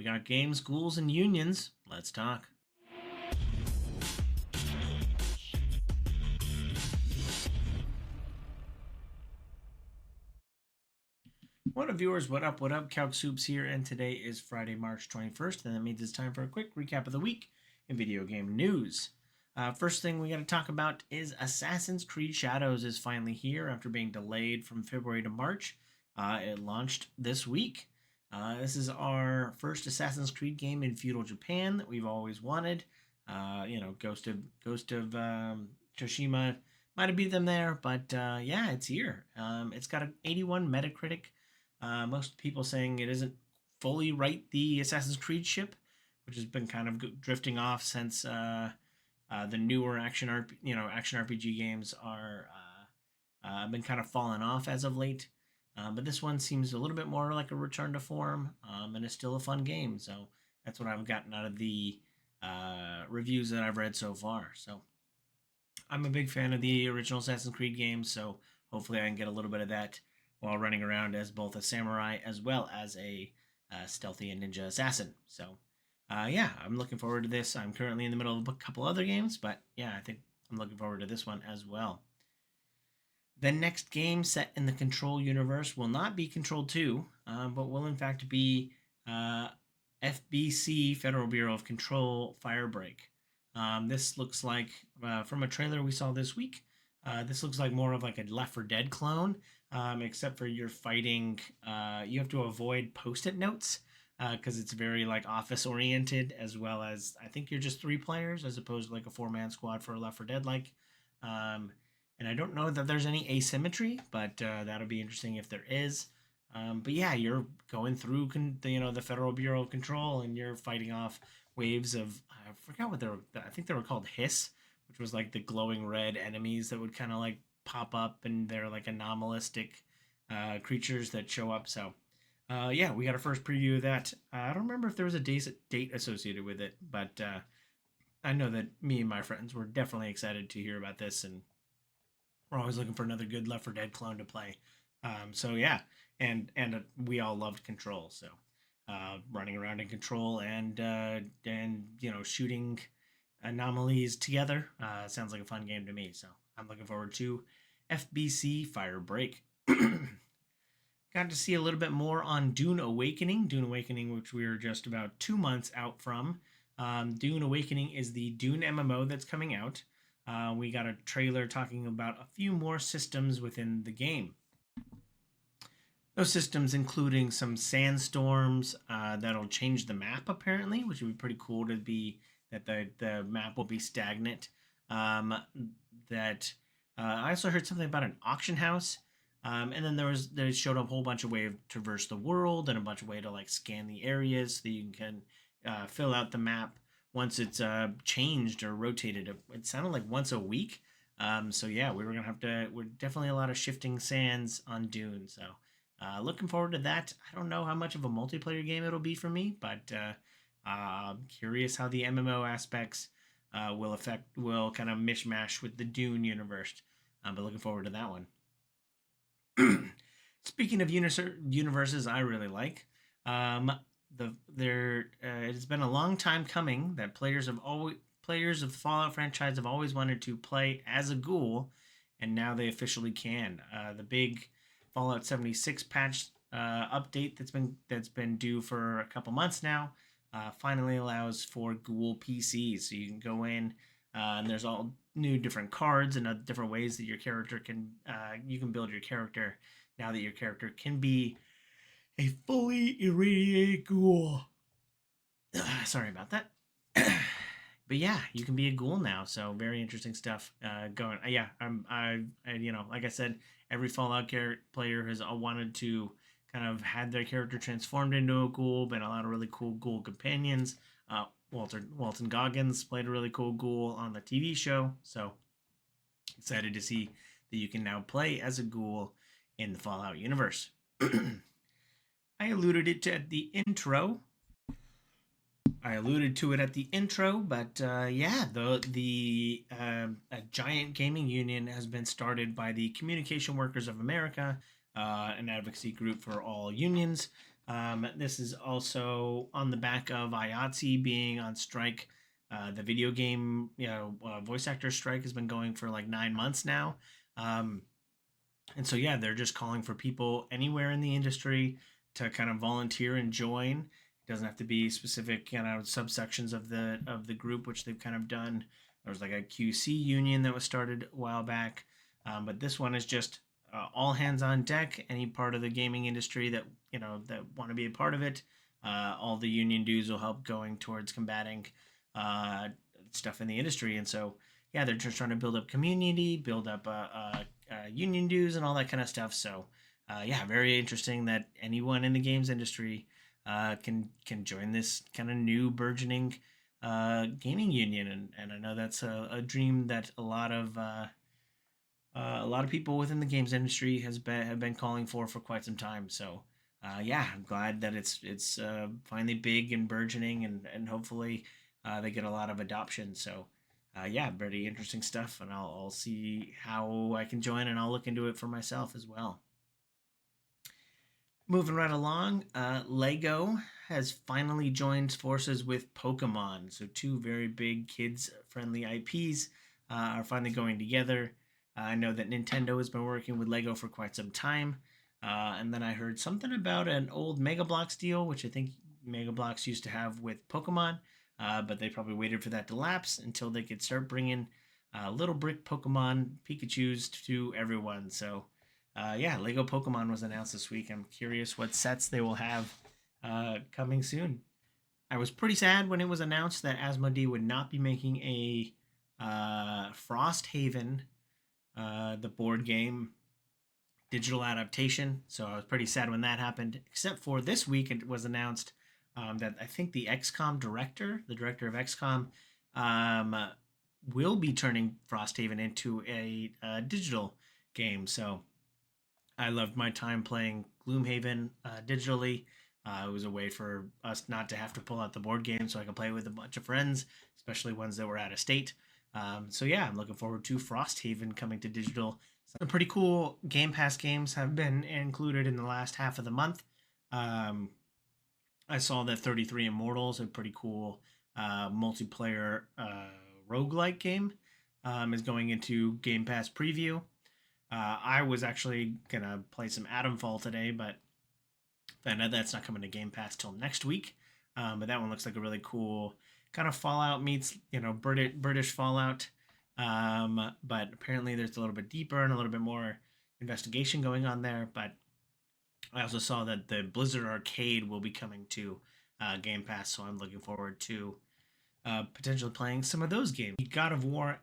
We got games, schools, and unions. Let's talk. What up, viewers? What up? What up? Calc Soups here, and today is Friday, March 21st, and that means it's time for a quick recap of the week in video game news. First thing we got to talk about is Assassin's Creed Shadows is finally here after being delayed from February to March. It launched this week. This is our first Assassin's Creed game in feudal Japan that we've always wanted. Ghost of Tsushima might have beat them there, but yeah, it's here. It's got an 81 Metacritic. Most people saying it isn't fully right the Assassin's Creed ship, which has been kind of drifting off since the newer action RPG games are been kind of falling off as of late. But this one seems a little bit more like a return to form, and it's still a fun game. So that's what I've gotten out of the reviews that I've read so far. So I'm a big fan of the original Assassin's Creed games, so hopefully I can get a little bit of that while running around as both a samurai as well as a stealthy and ninja assassin. So yeah, I'm looking forward to this. I'm currently in the middle of a couple other games, but yeah, I think I'm looking forward to this one as well. The next game set in the Control universe will not be Control 2, but will in fact be FBC, Federal Bureau of Control, Firebreak. This looks like, from a trailer we saw this week, this looks like more of like a Left 4 Dead clone, except for you're fighting, you have to avoid post-it notes, because it's very like office oriented, as well as I think you're just 3 players as opposed to like a 4-man squad for Left 4 Dead like. And I don't know that there's any asymmetry, but that'll be interesting if there is. But yeah, you're going through the Federal Bureau of Control, and you're fighting off waves of, I forgot what they were. I think they were called Hiss, which was like the glowing red enemies that would kind of like pop up, and they're like anomalistic creatures that show up. So yeah, we got a first preview of that. I don't remember if there was a date associated with it, but I know that me and my friends were definitely excited to hear about this, and we're always looking for another good Left 4 Dead clone to play. So yeah, and we all loved Control. So running around in Control and shooting anomalies together sounds like a fun game to me. So I'm looking forward to FBC Firebreak. Got to see a little bit more on Dune Awakening. Dune Awakening, which we are just about 2 months out from. Dune Awakening is the Dune MMO that's coming out. We got a trailer talking about a few more systems within the game. Those systems including some sandstorms that'll change the map apparently, which would be pretty cool to be that the map will be stagnant. I also heard something about an auction house. And then there showed up a whole bunch of ways to traverse the world and a bunch of ways to like scan the areas so that you can fill out the map once it's changed or rotated. It sounded like once a week. So yeah, we're definitely a lot of shifting sands on Dune. So looking forward to that. I don't know how much of a multiplayer game it'll be for me, but I'm curious how the MMO aspects will kind of mishmash with the Dune universe. But looking forward to that one. Speaking of universes I really like, it's been a long time coming that players of the Fallout franchise have always wanted to play as a ghoul, and now they officially can. The big Fallout 76 patch update that's been due for a couple months now finally allows for ghoul PCs, so you can go in and there's all new different cards and different ways that your character can you can build your character now that your character can be a fully irradiated ghoul. Sorry about that. But yeah, you can be a ghoul now, so very interesting stuff going. Yeah, like I said, every Fallout player has wanted to kind of had their character transformed into a ghoul. Been a lot of really cool ghoul companions. Walton Goggins played a really cool ghoul on the TV show, so excited to see that you can now play as a ghoul in the Fallout universe. I alluded to it at the intro, but yeah, a giant gaming union has been started by the Communication Workers of America, an advocacy group for all unions. This is also on the back of IATSE being on strike. The video game, voice actor strike has been going for like 9 months now. Um, and so, yeah, they're just calling for people anywhere in the industry to kind of volunteer and join. It doesn't have to be specific, subsections of the group, which they've kind of done. There was like a QC union that was started a while back, but this one is just all hands on deck. Any part of the gaming industry that want to be a part of it, all the union dues will help going towards combating uh, stuff in the industry. And so, yeah, they're just trying to build up community, build up union dues, and all that kind of stuff. So, yeah, very interesting that anyone in the games industry can join this kind of new burgeoning gaming union, and I know that's a dream that a lot of people within the games industry have been calling for quite some time. So, yeah, I'm glad that it's finally big and burgeoning, and hopefully they get a lot of adoption. So, yeah, pretty interesting stuff, and I'll see how I can join, and I'll look into it for myself as well. Moving right along, Lego has finally joined forces with Pokemon. So, two very big kids friendly IPs are finally going together. I know that Nintendo has been working with Lego for quite some time. And then I heard something about an old Mega Bloks deal, which I think Mega Bloks used to have with Pokemon, but they probably waited for that to lapse until they could start bringing little brick Pokemon Pikachu's to everyone. So, yeah, Lego Pokemon was announced this week. I'm curious what sets they will have coming soon. I was pretty sad when it was announced that Asmodee would not be making a Frosthaven, the board game, digital adaptation. So I was pretty sad when that happened. Except for this week, it was announced that I think the director of XCOM, um, will be turning Frosthaven into a digital game. So I loved my time playing Gloomhaven digitally. It was a way for us not to have to pull out the board game so I could play with a bunch of friends, especially ones that were out of state. So yeah, I'm looking forward to Frosthaven coming to digital. Some pretty cool Game Pass games have been included in the last half of the month. Um, I saw that 33 Immortals, a pretty cool multiplayer roguelike game, is going into Game Pass preview. I was actually gonna play some Atomfall today, but I know that's not coming to Game Pass till next week. But that one looks like a really cool kind of Fallout meets British Fallout. But apparently there's a little bit deeper and a little bit more investigation going on there. But I also saw that the Blizzard Arcade will be coming to Game Pass, so I'm looking forward to potentially playing some of those games. The God of War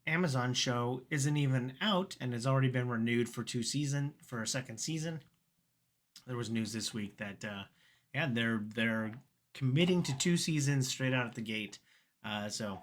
Amazon show isn't even out and has already been renewed for a second season. There was news this week that yeah, they're committing to 2 seasons straight out of the gate. So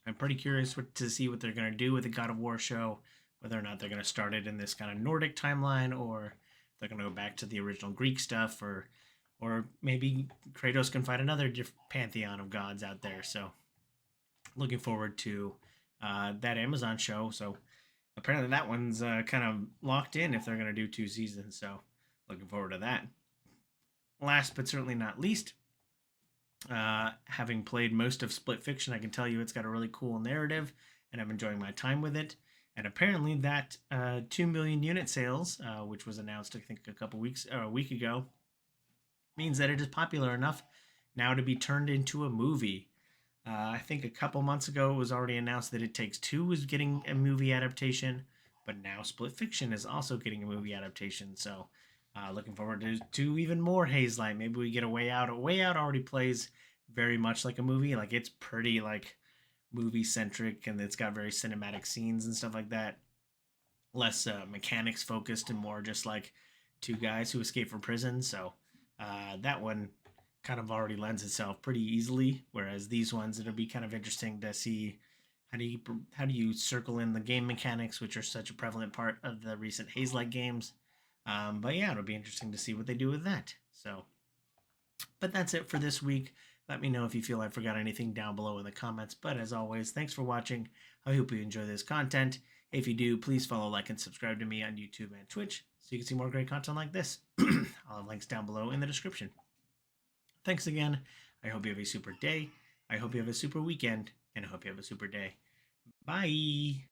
I'm pretty curious to see what they're going to do with the God of War show, whether or not they're going to start it in this kind of Nordic timeline, or they're going to go back to the original Greek stuff, or maybe Kratos can find another pantheon of gods out there. So looking forward to that Amazon show. So apparently that one's kind of locked in if they're going to do 2 seasons. So looking forward to that. Last but certainly not least, having played most of Split Fiction, I can tell you it's got a really cool narrative, and I'm enjoying my time with it. And apparently, that 2 million unit sales, which was announced, I think, a week ago, means that it is popular enough now to be turned into a movie. I think a couple months ago it was already announced that It Takes Two was getting a movie adaptation, but now Split Fiction is also getting a movie adaptation. So looking forward to even more Hazelight. Maybe we get a Way Out. A Way Out already plays very much like a movie. Like, it's pretty like movie centric, and it's got very cinematic scenes and stuff like that. Less mechanics focused and more just like two guys who escape from prison. So that one kind of already lends itself pretty easily. Whereas these ones, it'll be kind of interesting to see how do you circle in the game mechanics, which are such a prevalent part of the recent Hazelight games. But yeah, it'll be interesting to see what they do with that. So, but that's it for this week. Let me know if you feel I forgot anything down below in the comments. But as always, thanks for watching. I hope you enjoy this content. If you do, please follow, like, and subscribe to me on YouTube and Twitch. so you can see more great content like this. I'll have links down below in the description. Thanks again. I hope you have a super day. I hope you have a super weekend. And I hope you have a super day. Bye.